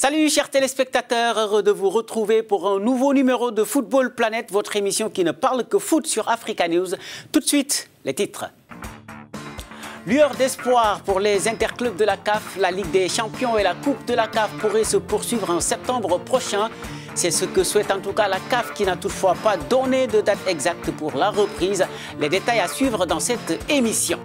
Salut chers téléspectateurs, heureux de vous retrouver pour un nouveau numéro de Football Planet, votre émission qui ne parle que foot sur Africa News. Tout de suite, les titres. Lueur d'espoir pour les interclubs de la CAF, la Ligue des Champions et la Coupe de la CAF pourraient se poursuivre en septembre prochain. C'est ce que souhaite en tout cas la CAF qui n'a toutefois pas donné de date exacte pour la reprise. Les détails à suivre dans cette émission.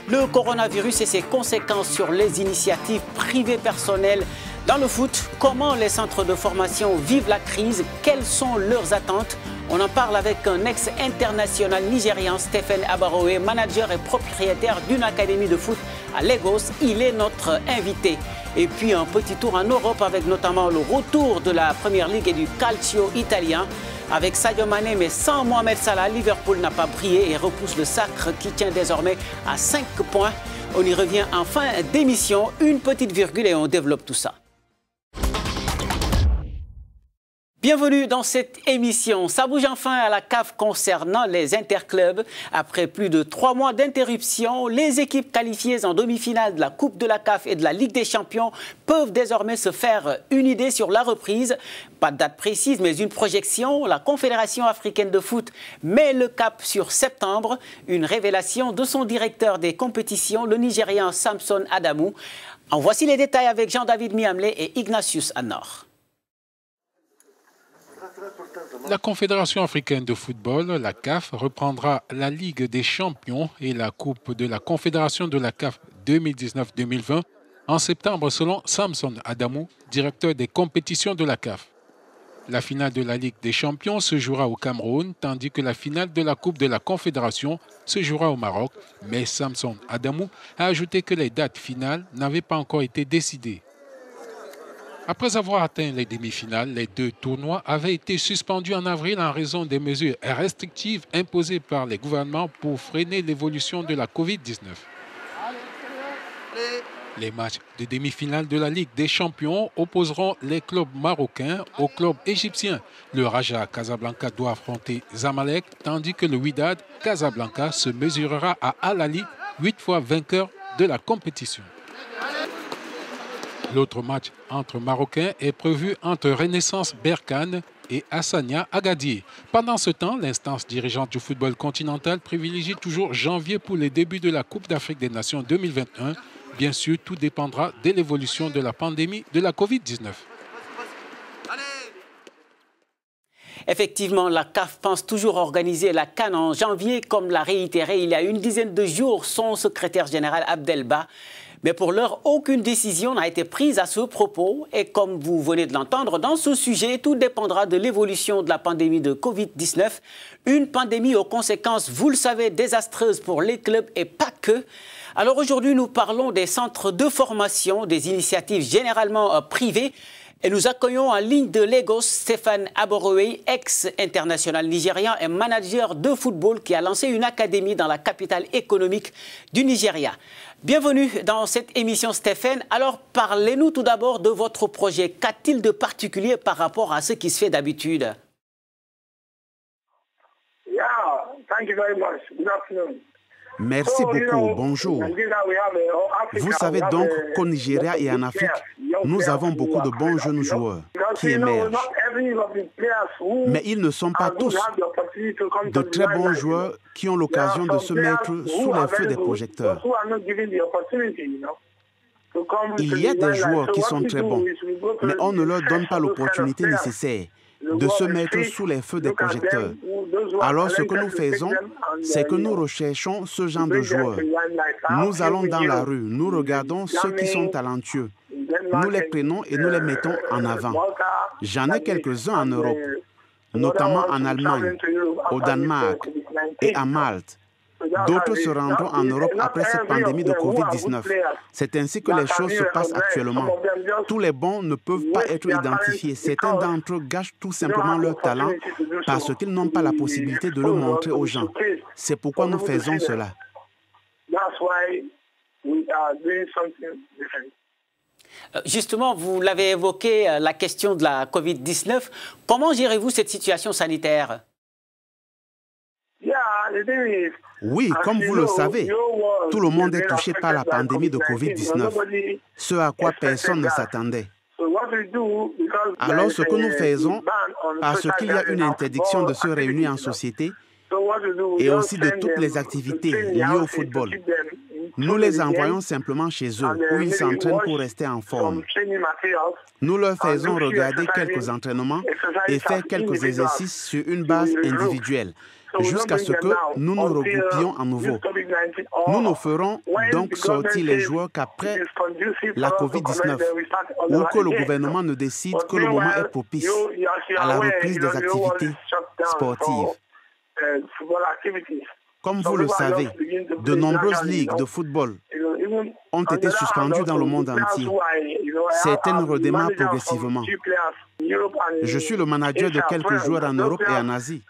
Le coronavirus et ses conséquences sur les initiatives privées personnelles dans le foot. Comment les centres de formation vivent la crise? Quelles sont leurs attentes? On en parle avec un ex-international nigérian, Stephen Abaroe, manager et propriétaire d'une académie de foot à Lagos. Il est notre invité. Et puis un petit tour en Europe avec notamment le retour de la Première Ligue et du Calcio italien. Avec Sadio Mané, mais sans Mohamed Salah, Liverpool n'a pas brillé et repousse le sacre qui tient désormais à 5 points. On y revient en fin d'émission. Une petite virgule et on développe tout ça. Bienvenue dans cette émission. Ça bouge enfin à la CAF concernant les interclubs. Après plus de 3 mois d'interruption, les équipes qualifiées en demi-finale de la Coupe de la CAF et de la Ligue des Champions peuvent désormais se faire une idée sur la reprise. Pas de date précise, mais une projection. La Confédération africaine de foot met le cap sur septembre. Une révélation de son directeur des compétitions, le Nigérian Samson Adamu. En voici les détails avec Jean-David Miamlé et Ignatius Annor. La Confédération africaine de football, la CAF, reprendra la Ligue des champions et la Coupe de la Confédération de la CAF 2019-2020 en septembre selon Samson Adamu, directeur des compétitions de la CAF. La finale de la Ligue des champions se jouera au Cameroun, tandis que la finale de la Coupe de la Confédération se jouera au Maroc, mais Samson Adamu a ajouté que les dates finales n'avaient pas encore été décidées. Après avoir atteint les demi-finales, les 2 tournois avaient été suspendus en avril en raison des mesures restrictives imposées par les gouvernements pour freiner l'évolution de la Covid-19. Les matchs de demi-finale de la Ligue des champions opposeront les clubs marocains aux clubs égyptiens. Le Raja Casablanca doit affronter Zamalek, tandis que le Wydad Casablanca se mesurera à Al Ahly, 8 fois vainqueur de la compétition. L'autre match entre Marocains est prévu entre Renaissance Berkane et Hassania Agadir. Pendant ce temps, l'instance dirigeante du football continental privilégie toujours janvier pour les débuts de la Coupe d'Afrique des Nations 2021. Bien sûr, tout dépendra de l'évolution de la pandémie de la Covid-19. Effectivement, la CAF pense toujours organiser la CAN en janvier, comme l'a réitéré il y a une dizaine de jours son secrétaire général Abdelba. Mais pour l'heure, aucune décision n'a été prise à ce propos. Et comme vous venez de l'entendre, dans ce sujet, tout dépendra de l'évolution de la pandémie de Covid-19. Une pandémie aux conséquences, vous le savez, désastreuses pour les clubs et pas que. Alors aujourd'hui, nous parlons des centres de formation, des initiatives généralement privées. Et nous accueillons en ligne de Lagos Stephen Abaroe, ex-international nigérian et manager de football qui a lancé une académie dans la capitale économique du Nigeria. Bienvenue dans cette émission Stephen. Alors parlez-nous tout d'abord de votre projet. Qu'a-t-il de particulier par rapport à ce qui se fait d'habitude? Merci beaucoup, bonjour. Vous savez donc qu'au Nigeria et en Afrique, nous avons beaucoup de bons jeunes joueurs qui émergent. Mais ils ne sont pas tous de très bons joueurs qui ont l'occasion de se mettre sous les feux des projecteurs. Il y a des joueurs qui sont très bons, mais on ne leur donne pas l'opportunité nécessaire de se mettre sous les feux des projecteurs. Alors ce que nous faisons, c'est que nous recherchons ce genre de joueurs. Nous allons dans la rue, nous regardons ceux qui sont talentueux. Nous les prenons et nous les mettons en avant. J'en ai quelques-uns en Europe, notamment en Allemagne, au Danemark et à Malte. D'autres se rendront en Europe après cette pandémie de Covid-19. C'est ainsi que les choses se passent actuellement. Tous les bons ne peuvent pas être identifiés. Certains d'entre eux gâchent tout simplement leur talent parce qu'ils n'ont pas la possibilité de le montrer aux gens. C'est pourquoi nous faisons cela. Justement, vous l'avez évoqué, la question de la Covid-19. Comment gérez-vous cette situation sanitaire? Oui, comme vous le savez, tout le monde est touché par la pandémie de Covid-19, ce à quoi personne ne s'attendait. Alors ce que nous faisons, parce qu'il y a une interdiction de se réunir en société et aussi de toutes les activités liées au football, nous les envoyons simplement chez eux où ils s'entraînent pour rester en forme. Nous leur faisons regarder quelques entraînements et faire quelques exercices sur une base individuelle jusqu'à ce que nous nous regroupions à nouveau. Nous ne ferons donc sortir les joueurs qu'après la COVID-19 ou que le gouvernement ne décide que le moment est propice à la reprise des activités sportives. Comme vous le savez, de nombreuses ligues de football ont été suspendues dans le monde entier. Certaines redémarrent progressivement. Je suis le manager de quelques joueurs en Europe et en Asie.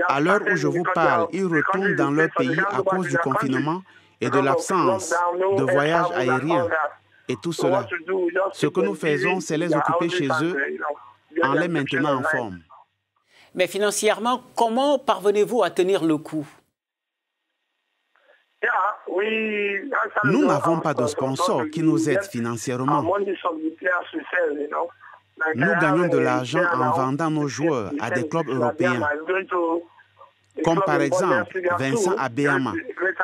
À l'heure où je vous parle, ils retournent dans leur pays à cause du confinement et de l'absence de voyages aériens et tout cela. Ce que nous faisons, c'est les occuper chez eux en les maintenant en forme. Mais financièrement, comment parvenez-vous à tenir le coup? Nous n'avons pas de sponsors qui nous aident financièrement. Nous gagnons de l'argent en vendant nos joueurs à des clubs européens, comme par exemple Vincent Abeyama,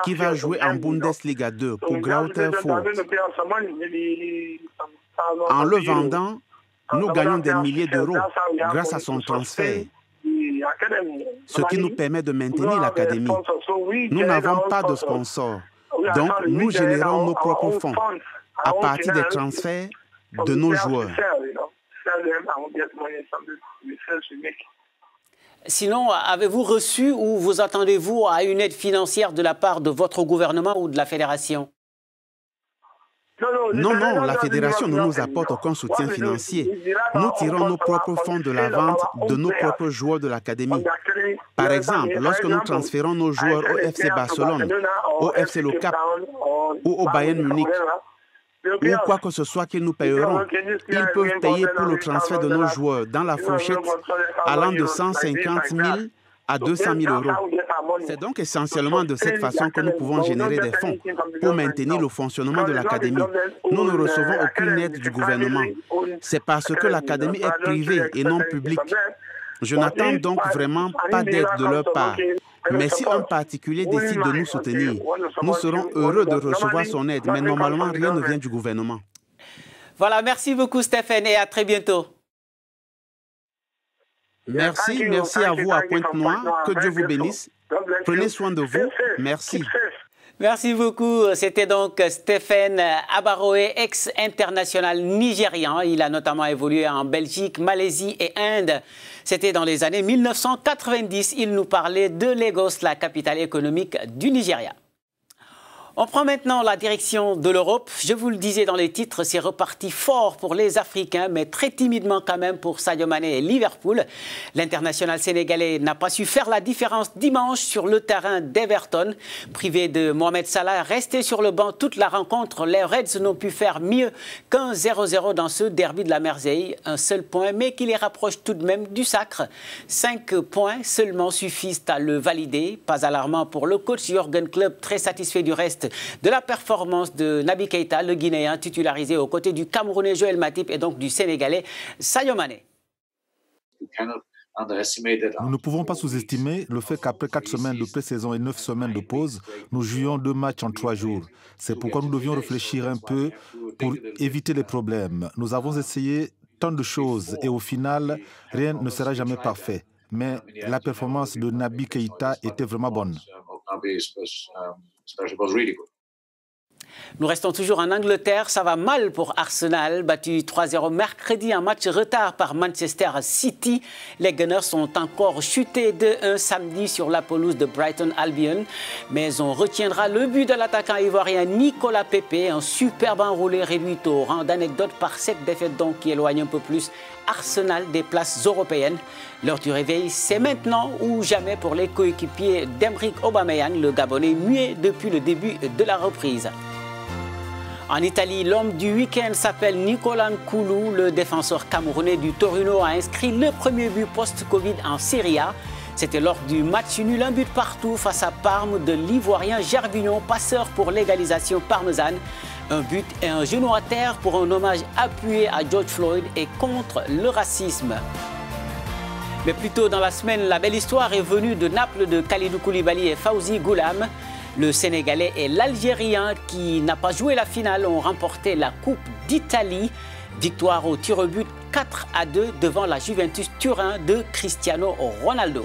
qui va jouer en Bundesliga 2 pour Greuther Fürth. En le vendant, nous gagnons des milliers d'euros grâce à son transfert, ce qui nous permet de maintenir l'académie. Nous n'avons pas de sponsors, donc nous générons nos propres fonds à partir des transferts de nos joueurs. Sinon, avez-vous reçu ou vous attendez-vous à une aide financière de la part de votre gouvernement ou de la fédération? Non, la fédération ne nous apporte aucun soutien financier. Nous tirons nos propres fonds de la vente de nos propres joueurs de l'académie. Par exemple, lorsque nous transférons nos joueurs au FC Barcelone, au FC Le Cap ou au Bayern Munich, ou quoi que ce soit qu'ils nous payeront, ils peuvent payer pour le transfert de nos joueurs dans la fourchette allant de 150 000 à 200 000 euros. C'est donc essentiellement de cette façon que nous pouvons générer des fonds pour maintenir le fonctionnement de l'académie. Nous ne recevons aucune aide du gouvernement. C'est parce que l'académie est privée et non publique. Je n'attends donc vraiment pas d'aide de leur part. Mais si un particulier décide de nous soutenir, nous serons heureux de recevoir son aide. Mais normalement, rien ne vient du gouvernement. Voilà, merci beaucoup Stéphane et à très bientôt. Merci à vous à Pointe-Noire. Que Dieu vous bénisse. Prenez soin de vous. Merci. Merci beaucoup. C'était donc Stéphane Abaroé, ex-international nigérian. Il a notamment évolué en Belgique, Malaisie et Inde. C'était dans les années 1990. Il nous parlait de Lagos, la capitale économique du Nigeria. On prend maintenant la direction de l'Europe. Je vous le disais dans les titres, c'est reparti fort pour les Africains, mais très timidement quand même pour Sadio Mané et Liverpool. L'international sénégalais n'a pas su faire la différence dimanche sur le terrain d'Everton. Privé de Mohamed Salah, resté sur le banc toute la rencontre, les Reds n'ont pu faire mieux qu'un 0-0 dans ce derby de la Mersey. Un seul point, mais qui les rapproche tout de même du sacre. 5 points seulement suffisent à le valider. Pas alarmant pour le coach Jürgen Klopp, très satisfait du reste de la performance de Naby Keïta, le Guinéen titularisé aux côtés du Camerounais Joël Matip et donc du Sénégalais Sadio Mané. Nous ne pouvons pas sous-estimer le fait qu'après 4 semaines de pré-saison et 9 semaines de pause, nous jouions 2 matchs en 3 jours. C'est pourquoi nous devions réfléchir un peu pour éviter les problèmes. Nous avons essayé tant de choses et au final, rien ne sera jamais parfait. Mais la performance de Naby Keïta était vraiment bonne. Nous restons toujours en Angleterre, ça va mal pour Arsenal, battu 3-0 mercredi, un match retard par Manchester City. Les Gunners ont encore chuté 2-1 samedi sur la pelouse de Brighton Albion, mais on retiendra le but de l'attaquant ivoirien Nicolas Pepe, un superbe enroulé réduit au rang d'anecdote par cette défaite donc qui éloigne un peu plus Arsenal des places européennes. L'heure du réveil, c'est maintenant ou jamais pour les coéquipiers d'Emeric Aubameyang, le Gabonais muet depuis le début de la reprise. En Italie, l'homme du week-end s'appelle Nicolas Nkoulou. Le défenseur camerounais du Torino a inscrit le premier but post-Covid en Serie A. C'était lors du match nul, un but partout face à Parme de l'Ivoirien Gervinho, passeur pour l'égalisation parmesane. Un but et un genou à terre pour un hommage appuyé à George Floyd et contre le racisme. Mais plus tôt dans la semaine, la belle histoire est venue de Naples de Kalidou Koulibaly et Fawzi Goulam. Le Sénégalais et l'Algérien qui n'a pas joué la finale ont remporté la Coupe d'Italie. Victoire au tir au but 4-2 devant la Juventus Turin de Cristiano Ronaldo.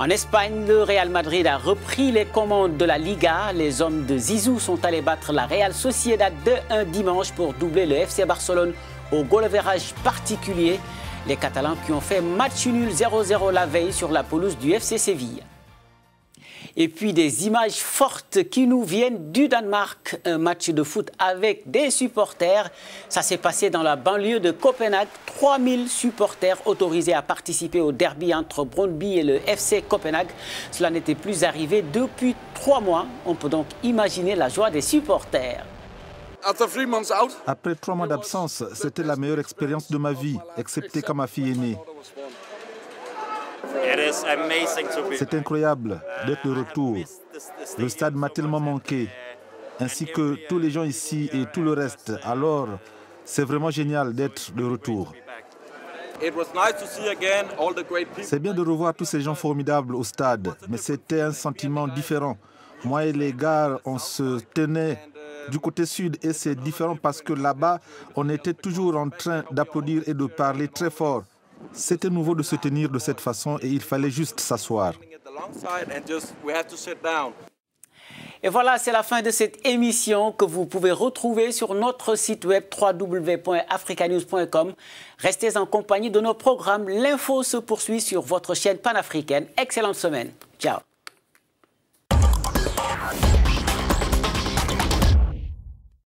En Espagne, le Real Madrid a repris les commandes de la Liga. Les hommes de Zizou sont allés battre la Real Sociedad 2-1 dimanche pour doubler le FC Barcelone au goal average particulier. Les Catalans qui ont fait match nul 0-0 la veille sur la pelouse du FC Séville. Et puis des images fortes qui nous viennent du Danemark. Un match de foot avec des supporters. Ça s'est passé dans la banlieue de Copenhague. 3000 supporters autorisés à participer au derby entre Brøndby et le FC Copenhague. Cela n'était plus arrivé depuis 3 mois. On peut donc imaginer la joie des supporters. Après 3 mois d'absence, c'était la meilleure expérience de ma vie, excepté quand ma fille est née. C'est incroyable d'être de retour. Le stade m'a tellement manqué, ainsi que tous les gens ici et tout le reste. Alors, c'est vraiment génial d'être de retour. C'est bien de revoir tous ces gens formidables au stade, mais c'était un sentiment différent. Moi et les gars, on se tenait du côté sud et c'est différent parce que là-bas, on était toujours en train d'applaudir et de parler très fort. C'était nouveau de se tenir de cette façon et il fallait juste s'asseoir. Et voilà, c'est la fin de cette émission que vous pouvez retrouver sur notre site web www.africanews.com. Restez en compagnie de nos programmes. L'info se poursuit sur votre chaîne panafricaine. Excellente semaine. Ciao.